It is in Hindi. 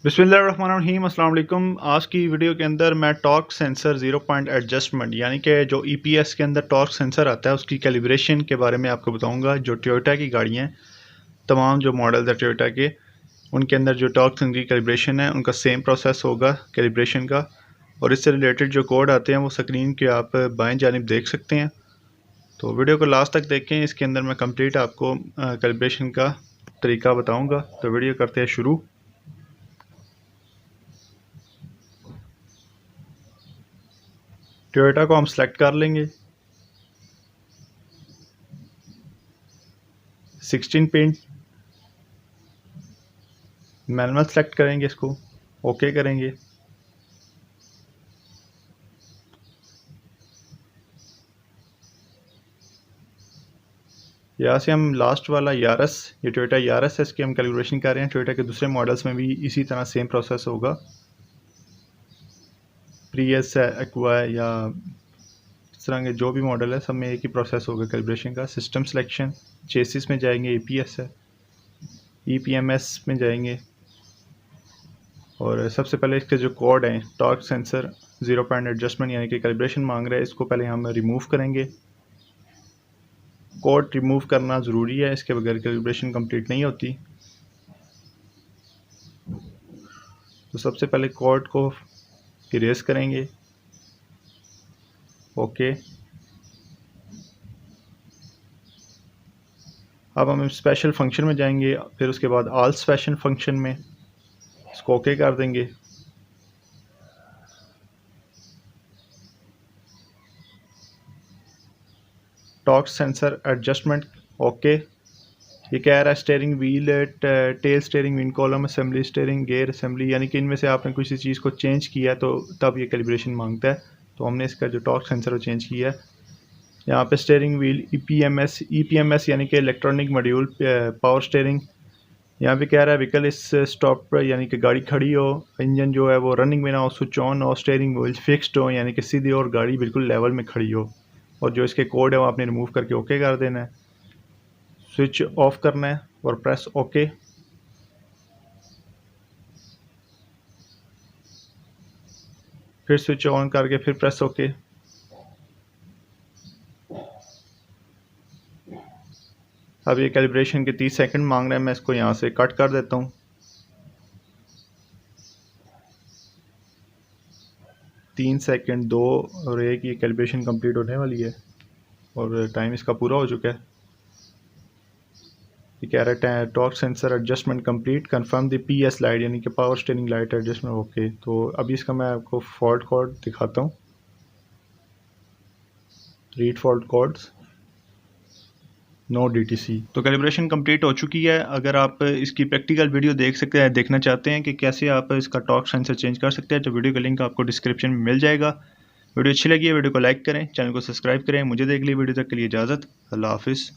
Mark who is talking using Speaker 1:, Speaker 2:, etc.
Speaker 1: बिस्मिल्लाहिर्रहमानिर्रहीम अस्सलाम वालेकुम। आज की वीडियो के अंदर मैं torque sensor zero point adjustment यानी कि जो ईपीएस के अंदर टॉर्क सेंसर आता है उसकी कैलिब्रेशन के बारे में आपको बताऊंगा। जो टोयोटा की गाड़ियाँ हैं, तमाम जो मॉडल्स है टोयोटा के, उनके अंदर जो टॉर्क सेंसर की कैलिब्रेशन है उनका सेम प्रोसेस होगा कैलिब्रेशन का। और इससे रिलेटेड जो कोड आते हैं वो स्क्रीन के आप बाएँ जानिब देख सकते हैं। तो वीडियो को लास्ट तक देखें, इसके अंदर मैं कंप्लीट आपको कैलिब्रेशन का तरीका बताऊँगा। तो वीडियो करते हैं शुरू। टोयोटा को हम सेलेक्ट कर लेंगे, 16 पिन मैनुअल सेलेक्ट करेंगे, इसको ओके करेंगे। यहाँ से हम लास्ट वाला यारस, ये टोयोटा यारस है, इसकी हम कैलकुलेशन कर रहे हैं। टोयोटा के दूसरे मॉडल्स में भी इसी तरह सेम प्रोसेस होगा। प्रियस है, एक्वा है, या इस तरह के जो भी मॉडल है सब में एक ही प्रोसेस होगा कैलिब्रेशन का। सिस्टम सिलेक्शन, चेसिस में जाएंगे, ईपीएस है, ईपीएमएस में जाएंगे। और सबसे पहले इसके जो कोड हैं, torque sensor zero point adjustment यानी कि कैलिब्रेशन मांग रहा है, इसको पहले हम रिमूव करेंगे। कोड रिमूव करना ज़रूरी है, इसके बगैर कैलिब्रेशन कंप्लीट नहीं होती। तो सबसे पहले कोड को इरेज करेंगे, ओके। अब हम स्पेशल फंक्शन में जाएंगे, फिर उसके बाद ऑल स्पेशल फंक्शन में इसको ओके कर देंगे। Torque sensor adjustment, okay. ये कह रहा है steering wheel, tilt steering, wind column assembly, steering gear assembly, यानी कि इनमें से आपने किसी चीज़ को चेंज किया तो तब ये कैलिब्रेशन मांगता है। तो हमने इसका जो टॉर्क सेंसर वो चेंज किया है। यहाँ पे स्टेयरिंग व्हील ईपीएमएस यानी कि इलेक्ट्रॉनिक मॉड्यूल पावर स्टेयरिंग। यहाँ पे कह रहा है व्हीकल इस स्टॉप यानी कि गाड़ी खड़ी हो, इंजन जो है वो रनिंग में ना हो, स्विच ऑन हो, स्टेयरिंग व्हील फिक्स्ड हो यानी कि सीधी और गाड़ी बिल्कुल लेवल में खड़ी हो। और जो इसके कोड है वो आपने रिमूव करके ओके कर देना है। स्विच ऑफ करना है और प्रेस ओके। फिर स्विच ऑन करके फिर प्रेस ओके। अब ये कैलिब्रेशन के 30 सेकंड मांग रहा है, मैं इसको यहाँ से कट कर देता हूँ। 3 सेकंड 2 और 1, ये कैलिब्रेशन कंप्लीट होने वाली है और टाइम इसका पूरा हो चुका है। ये कह रहा है torque sensor adjustment complete, confirm the PS light यानी कि power steering light adjustment, okay. तो अभी इसका मैं आपको फॉल्ट कोड दिखाता हूँ। Read fault codes, no DTC. तो कैलिब्रेशन कंप्लीट हो चुकी है। अगर आप इसकी प्रैक्टिकल वीडियो देखना चाहते हैं कि कैसे आप इसका टॉर्क सेंसर चेंज कर सकते हैं, तो वीडियो का लिंक आपको डिस्क्रिप्शन में मिल जाएगा। वीडियो अच्छी लगी है वीडियो को लाइक करें, चैनल को सब्सक्राइब करें। मुझे देख ली वीडियो तक के लिए इजाज़त, अल्लाह हाफिज़।